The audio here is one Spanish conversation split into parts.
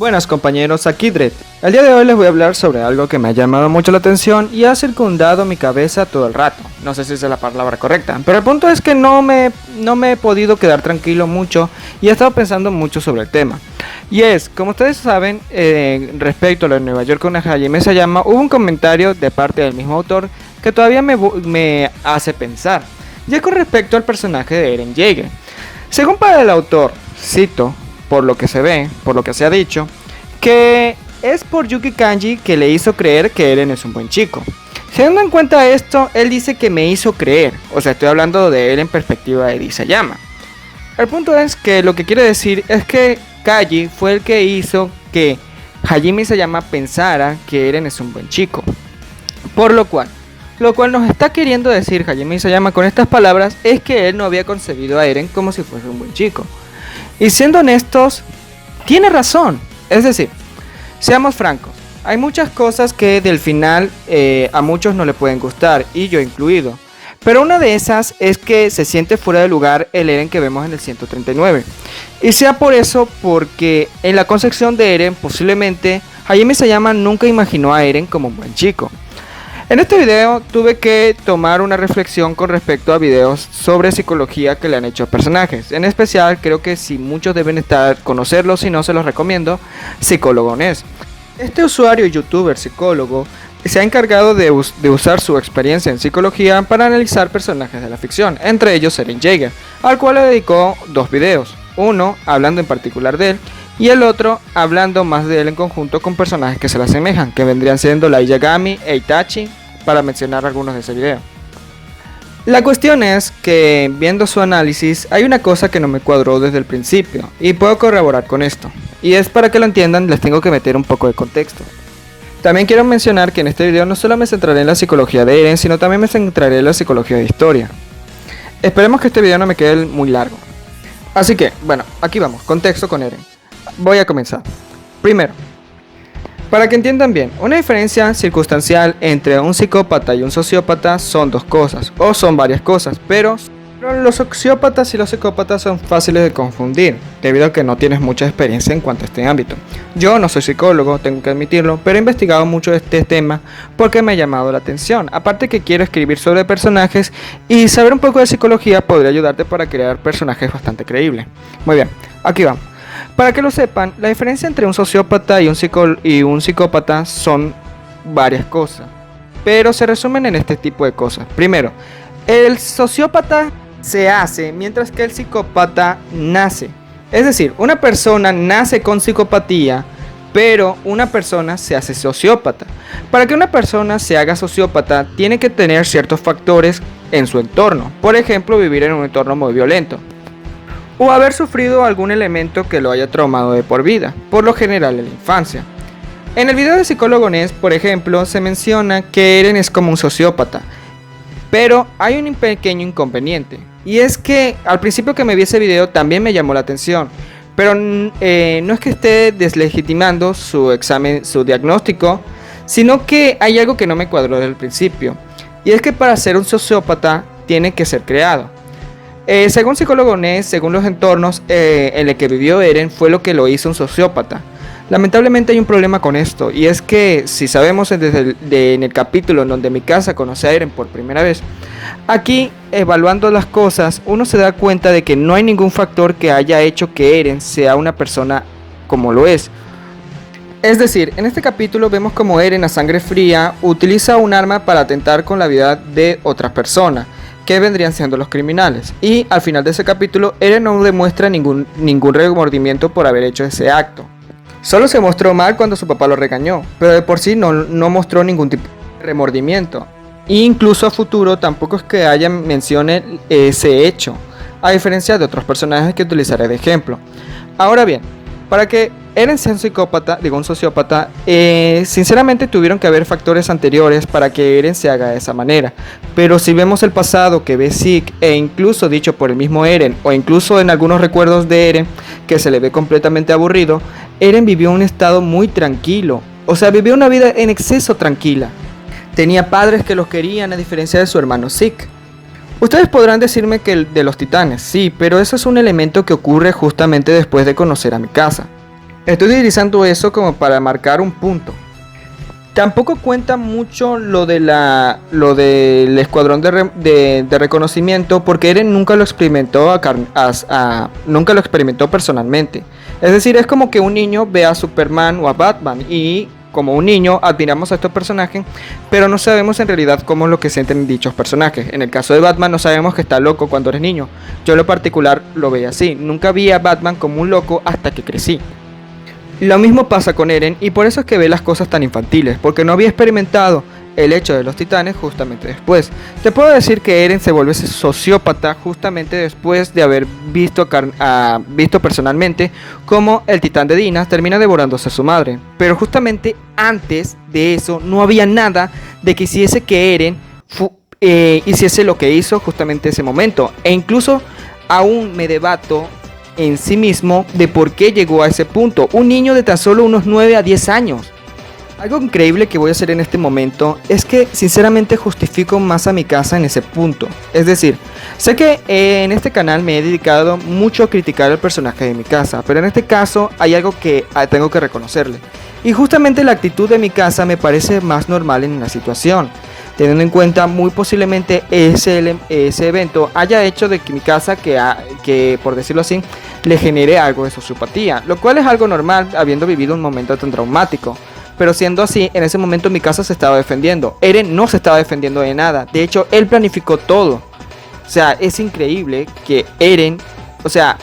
Buenas compañeros, aquí Dredd. El día de hoy les voy a hablar sobre algo que me ha llamado mucho la atención y ha circundado mi cabeza todo el rato. No sé si es la palabra correcta, pero el punto es que no me he podido quedar tranquilo mucho y he estado pensando mucho sobre el tema. Y es, como ustedes saben, respecto a lo de Nueva York con Hajime Isayama, hubo un comentario de parte del mismo autor que todavía me hace pensar. Y es con respecto al personaje de Eren Yeager. Según para el autor, cito, por lo que se ve, por lo que se ha dicho, que es por Yuki Kanji que le hizo creer que Eren es un buen chico. Teniendo en cuenta esto, él dice que me hizo creer, o sea, estoy hablando de él en perspectiva de Isayama. El punto es que lo que quiere decir es que Kanji fue el que hizo que Hajime Isayama pensara que Eren es un buen chico. Por lo cual nos está queriendo decir Hajime Isayama con estas palabras es que él no había concebido a Eren como si fuese un buen chico. Y siendo honestos, tiene razón. Es decir, seamos francos, hay muchas cosas que del final a muchos no le pueden gustar, y yo incluido. Pero una de esas es que se siente fuera de lugar el Eren que vemos en el 139. Y sea por eso porque en la concepción de Eren posiblemente Hajime Isayama nunca imaginó a Eren como un buen chico. En este video tuve que tomar una reflexión con respecto a videos sobre psicología que le han hecho a personajes. En especial, creo que si muchos deben conocerlo, si no se los recomiendo, Psicólogo NES. Este usuario y youtuber psicólogo se ha encargado de usar su experiencia en psicología para analizar personajes de la ficción, entre ellos Eren Yeager, al cual le dedicó dos videos, uno hablando en particular de él, y el otro hablando más de él en conjunto con personajes que se le asemejan, que vendrían siendo Light Yagami e Itachi, para mencionar algunos de ese video. La cuestión es que, viendo su análisis, hay una cosa que no me cuadró desde el principio, y puedo corroborar con esto, y es para que lo entiendan les tengo que meter un poco de contexto. También quiero mencionar que en este video no solo me centraré en la psicología de Eren, sino también me centraré en la psicología de historia. Esperemos que este video no me quede muy largo. Así que, bueno, aquí vamos, contexto con Eren. Voy a comenzar. Primero, para que entiendan bien, una diferencia circunstancial entre un psicópata y un sociópata son dos cosas, o son varias cosas, pero los sociópatas y los psicópatas son fáciles de confundir, debido a que no tienes mucha experiencia en cuanto a este ámbito. Yo no soy psicólogo, tengo que admitirlo, pero he investigado mucho este tema porque me ha llamado la atención. Aparte que quiero escribir sobre personajes y saber un poco de psicología podría ayudarte para crear personajes bastante creíbles. Muy bien, aquí vamos. Para que lo sepan, la diferencia entre un sociópata y un psicópata son varias cosas, pero se resumen en este tipo de cosas. Primero, el sociópata se hace mientras que el psicópata nace. Es decir, una persona nace con psicopatía, pero una persona se hace sociópata. Para que una persona se haga sociópata, tiene que tener ciertos factores en su entorno. Por ejemplo, vivir en un entorno muy violento, o haber sufrido algún elemento que lo haya traumado de por vida, por lo general en la infancia. En el video de Psicólogo NES, por ejemplo, se menciona que Eren es como un sociópata, pero hay un pequeño inconveniente, y es que al principio que me vi ese video también me llamó la atención, pero no es que esté deslegitimando su examen, su diagnóstico, sino que hay algo que no me cuadró desde el principio, y es que para ser un sociópata tiene que ser creado. Según Psicólogo NES, según los entornos en el que vivió Eren, fue lo que lo hizo un sociópata. Lamentablemente hay un problema con esto, y es que si sabemos en el capítulo en donde Mikasa conoce a Eren por primera vez, aquí evaluando las cosas uno se da cuenta de que no hay ningún factor que haya hecho que Eren sea una persona como lo es. Es decir, en este capítulo vemos como Eren a sangre fría utiliza un arma para atentar con la vida de otras personas, que vendrían siendo los criminales, y al final de ese capítulo Eren no demuestra ningún remordimiento por haber hecho ese acto. Solo se mostró mal cuando su papá lo regañó, pero de por sí no mostró ningún tipo de remordimiento, e incluso a futuro tampoco es que mencione ese hecho, a diferencia de otros personajes que utilizaré de ejemplo. Ahora bien, para que Eren sea un sociópata, sinceramente tuvieron que haber factores anteriores para que Eren se haga de esa manera. Pero si vemos el pasado que ve Zeke, e incluso dicho por el mismo Eren, o incluso en algunos recuerdos de Eren, que se le ve completamente aburrido, Eren vivió un estado muy tranquilo. O sea, vivió una vida en exceso tranquila. Tenía padres que los querían, a diferencia de su hermano Zeke. Ustedes podrán decirme que el de los titanes, sí, pero eso es un elemento que ocurre justamente después de conocer a Mikasa. Estoy utilizando eso como para marcar un punto. Tampoco cuenta mucho lo del escuadrón de reconocimiento, porque Eren nunca lo experimentó nunca lo experimentó personalmente. Es decir, es como que un niño ve a Superman o a Batman y como un niño admiramos a estos personajes, pero no sabemos en realidad cómo es lo que sienten dichos personajes. En el caso de Batman no sabemos que está loco cuando eres niño. Yo en lo particular lo veía así. Nunca vi a Batman como un loco hasta que crecí. Lo mismo pasa con Eren y por eso es que ve las cosas tan infantiles, porque no había experimentado el hecho de los titanes justamente después. Te puedo decir que Eren se vuelve sociópata justamente después de haber visto personalmente cómo el titán de Dinas termina devorándose a su madre. Pero justamente antes de eso no había nada de que hiciese que Eren hiciese lo que hizo justamente ese momento. E incluso aún me debato en sí mismo de por qué llegó a ese punto. Un niño de tan solo unos 9 a 10 años. Algo increíble que voy a hacer en este momento es que sinceramente justifico más a Mikasa en ese punto. Es decir, sé que en este canal me he dedicado mucho a criticar el personaje de Mikasa, pero en este caso hay algo que tengo que reconocerle. Y justamente la actitud de Mikasa me parece más normal en la situación, teniendo en cuenta muy posiblemente ese evento haya hecho de que Mikasa, que por decirlo así, le genere algo de sociopatía, lo cual es algo normal habiendo vivido un momento tan traumático. Pero siendo así, en ese momento Mikasa se estaba defendiendo. Eren no se estaba defendiendo de nada. De hecho, él planificó todo. O sea, es increíble que Eren... O sea,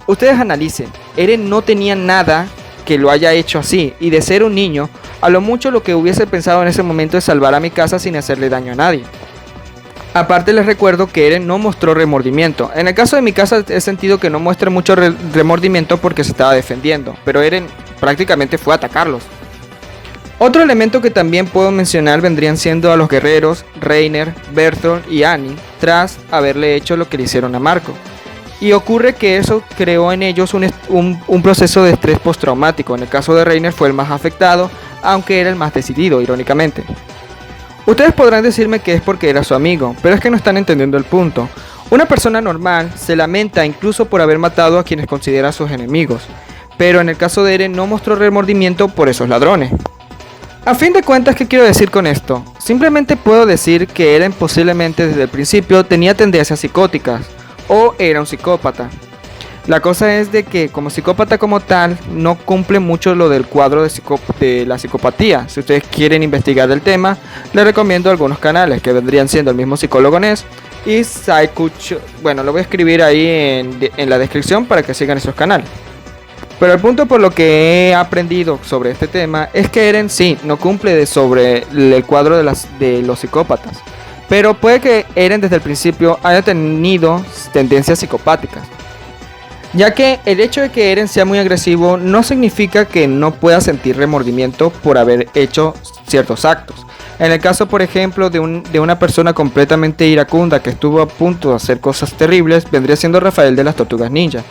ustedes analicen. Eren no tenía nada que lo haya hecho así. Y de ser un niño, a lo mucho lo que hubiese pensado en ese momento es salvar a Mikasa sin hacerle daño a nadie. Aparte les recuerdo que Eren no mostró remordimiento. En el caso de Mikasa he sentido que no muestra mucho remordimiento porque se estaba defendiendo. Pero Eren prácticamente fue a atacarlos. Otro elemento que también puedo mencionar vendrían siendo a los guerreros Reiner, Bertolt y Annie, tras haberle hecho lo que le hicieron a Marco. Y ocurre que eso creó en ellos un proceso de estrés postraumático. En el caso de Reiner fue el más afectado, aunque era el más decidido, irónicamente. Ustedes podrán decirme que es porque era su amigo, pero es que no están entendiendo el punto. Una persona normal se lamenta incluso por haber matado a quienes considera sus enemigos, pero en el caso de Eren no mostró remordimiento por esos ladrones. A fin de cuentas, ¿qué quiero decir con esto? Simplemente puedo decir que Eren posiblemente desde el principio tenía tendencias psicóticas o era un psicópata. La cosa es de que como psicópata como tal no cumple mucho lo del cuadro de la psicopatía. Si ustedes quieren investigar el tema, les recomiendo algunos canales que vendrían siendo el mismo psicólogo Ness y Psychuch. Bueno, lo voy a escribir ahí en la descripción para que sigan esos canales. Pero el punto por lo que he aprendido sobre este tema es que Eren sí no cumple sobre el cuadro de los psicópatas, pero puede que Eren desde el principio haya tenido tendencias psicopáticas, ya que el hecho de que Eren sea muy agresivo no significa que no pueda sentir remordimiento por haber hecho ciertos actos. En el caso, por ejemplo, de una persona completamente iracunda que estuvo a punto de hacer cosas terribles, vendría siendo Rafael de las Tortugas Ninja,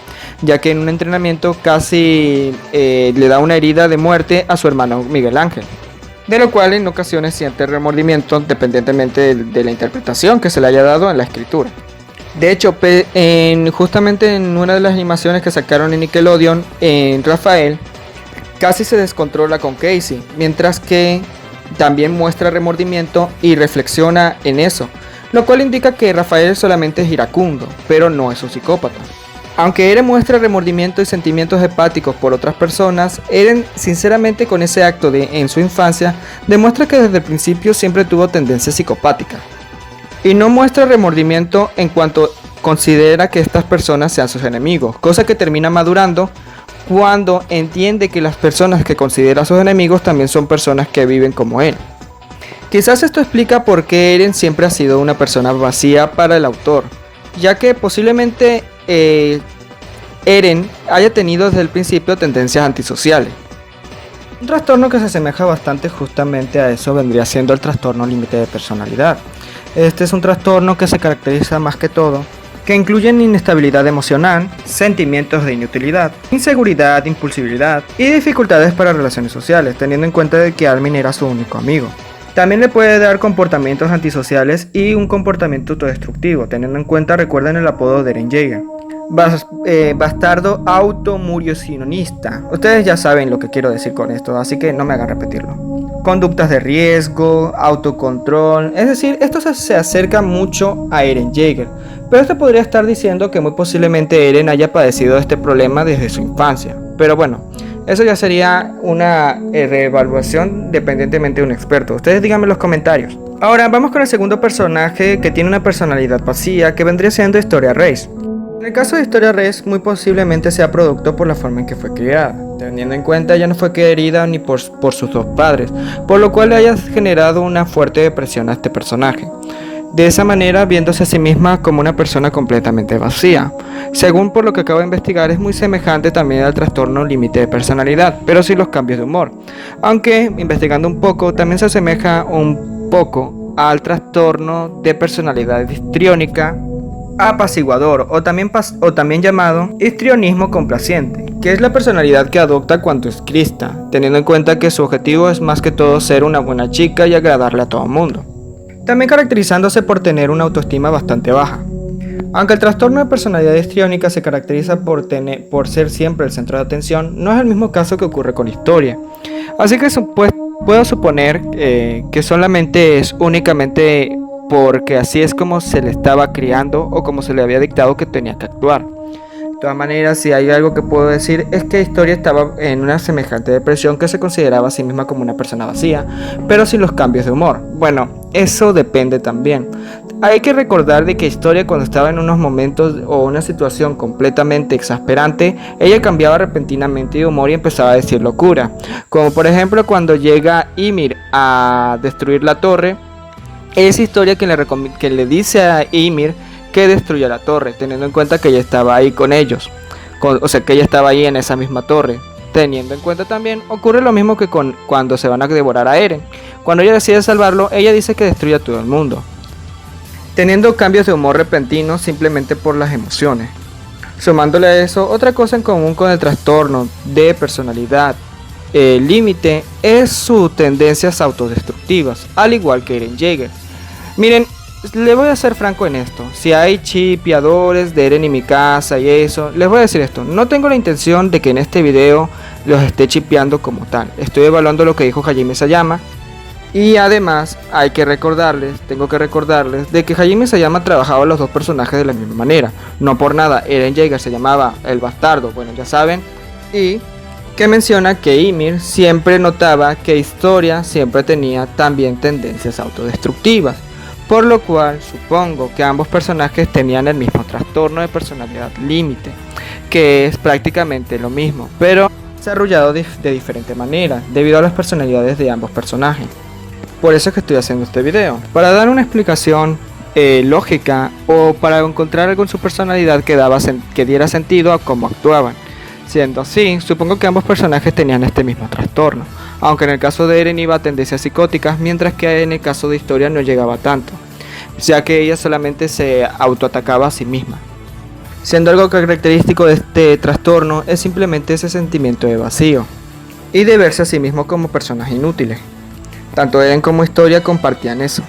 ya que en un entrenamiento casi le da una herida de muerte a su hermano Miguel Ángel, de lo cual en ocasiones siente remordimiento dependientemente de la interpretación que se le haya dado en la escritura. De hecho, justamente en una de las animaciones que sacaron en Nickelodeon, en Rafael casi se descontrola con Casey, mientras que también muestra remordimiento y reflexiona en eso, lo cual indica que Rafael solamente es iracundo, pero no es un psicópata. Aunque Eren muestra remordimiento y sentimientos hepáticos por otras personas, Eren sinceramente con ese acto en su infancia demuestra que desde el principio siempre tuvo tendencias psicopáticas. Y no muestra remordimiento en cuanto considera que estas personas sean sus enemigos, cosa que termina madurando cuando entiende que las personas que considera sus enemigos también son personas que viven como él. Quizás esto explica por qué Eren siempre ha sido una persona vacía para el autor, ya que posiblemente Eren haya tenido desde el principio tendencias antisociales. Un trastorno que se asemeja bastante justamente a eso vendría siendo el trastorno límite de personalidad. Este es un trastorno que se caracteriza más que todo que incluyen inestabilidad emocional, sentimientos de inutilidad, inseguridad, impulsividad y dificultades para relaciones sociales, teniendo en cuenta de que Armin era su único amigo. También le puede dar comportamientos antisociales y un comportamiento autodestructivo, teniendo en cuenta, recuerden el apodo de Eren Jaeger. bastardo automuriocinista. Ustedes ya saben lo que quiero decir con esto, así que no me hagan repetirlo. Conductas de riesgo, autocontrol, es decir, esto se acerca mucho a Eren Jaeger, pero esto podría estar diciendo que muy posiblemente Eren haya padecido este problema desde su infancia. Pero bueno, eso ya sería una reevaluación dependientemente de un experto. Ustedes díganme en los comentarios. Ahora vamos con el segundo personaje que tiene una personalidad vacía, que vendría siendo Historia Reiss. En el caso de Historia Reiss, muy posiblemente sea producto por la forma en que fue criada, teniendo en cuenta ella no fue querida ni por sus dos padres, por lo cual le haya generado una fuerte depresión a este personaje. De esa manera, viéndose a sí misma como una persona completamente vacía. Según por lo que acabo de investigar, es muy semejante también al trastorno límite de personalidad, pero sin los cambios de humor. Aunque, investigando un poco, también se asemeja un poco al trastorno de personalidad histriónica apaciguador o también llamado histrionismo complaciente, que es la personalidad que adopta cuando es crista, teniendo en cuenta que su objetivo es más que todo ser una buena chica y agradarle a todo el mundo, también caracterizándose por tener una autoestima bastante baja. Aunque el trastorno de personalidad histriónica se caracteriza por ser siempre el centro de atención, no es el mismo caso que ocurre con Historia, así que puedo suponer que solamente es únicamente porque así es como se le estaba criando o como se le había dictado que tenía que actuar. De todas maneras, si hay algo que puedo decir es que Historia estaba en una semejante depresión que se consideraba a sí misma como una persona vacía, pero sin los cambios de humor. Bueno, eso depende también. Hay que recordar de que Historia, cuando estaba en unos momentos o una situación completamente exasperante, ella cambiaba repentinamente de humor y empezaba a decir locura, como por ejemplo cuando llega Ymir a destruir la torre. Es Historia que le dice a Ymir que destruya la torre, teniendo en cuenta que ella estaba ahí con ellos, o sea que ella estaba ahí en esa misma torre. Teniendo en cuenta también, ocurre lo mismo que cuando se van a devorar a Eren. Cuando ella decide salvarlo, ella dice que destruya a todo el mundo, teniendo cambios de humor repentinos simplemente por las emociones. Sumándole a eso, otra cosa en común con el trastorno de personalidad límite es sus tendencias autodestructivas, al igual que Eren Jaeger. Miren, le voy a ser franco en esto. Si hay chipeadores de Eren y Mikasa y eso, les voy a decir esto. No tengo la intención de que en este video los esté chipeando como tal. Estoy evaluando lo que dijo Hajime Isayama. Y además tengo que recordarles de que Hajime Isayama trabajaba a los dos personajes de la misma manera. No por nada, Eren Jaeger se llamaba el bastardo, bueno ya saben. Y que menciona que Ymir siempre notaba que Historia siempre tenía también tendencias autodestructivas, por lo cual supongo que ambos personajes tenían el mismo trastorno de personalidad límite, que es prácticamente lo mismo, pero desarrollado de diferente manera, debido a las personalidades de ambos personajes. Por eso es que estoy haciendo este video, para dar una explicación lógica o para encontrar algo en su personalidad que diera sentido a cómo actuaban. Siendo así, supongo que ambos personajes tenían este mismo trastorno, aunque en el caso de Eren iba a tendencias psicóticas, mientras que en el caso de Historia no llegaba tanto, ya que ella solamente se autoatacaba a sí misma. Siendo algo característico de este trastorno es simplemente ese sentimiento de vacío y de verse a sí mismo como personas inútiles. Tanto Eren como Historia compartían eso.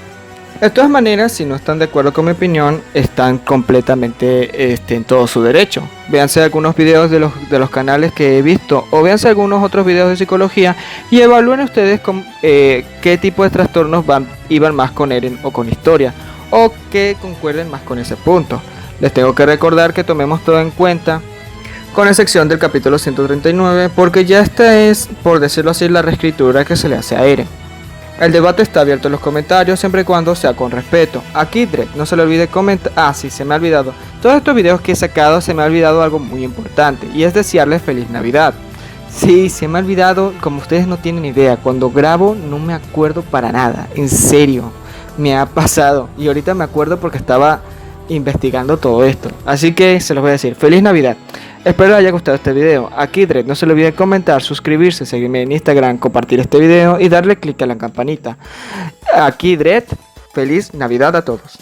De todas maneras, si no están de acuerdo con mi opinión, están completamente en todo su derecho. Véanse algunos videos de los canales que he visto, o véanse algunos otros videos de psicología y evalúen ustedes qué tipo de trastornos iban más con Eren o con Historia, o que concuerden más con ese punto. Les tengo que recordar que tomemos todo en cuenta, con excepción del capítulo 139, porque ya esta es, por decirlo así, la reescritura que se le hace a Eren. El debate está abierto en los comentarios siempre y cuando sea con respeto. Aquí Dredd, no se le olvide comentar. Ah, sí, se me ha olvidado. Todos estos videos que he sacado se me ha olvidado algo muy importante, y es desearles feliz Navidad. Sí, se me ha olvidado, como ustedes no tienen idea. Cuando grabo no me acuerdo para nada. En serio, me ha pasado. Y ahorita me acuerdo porque estaba investigando todo esto. Así que se los voy a decir. Feliz Navidad. Espero les haya gustado este video. Aquí Dredd, no se le olvide comentar, suscribirse, seguirme en Instagram, compartir este video y darle click a la campanita. Aquí Dredd, feliz Navidad a todos.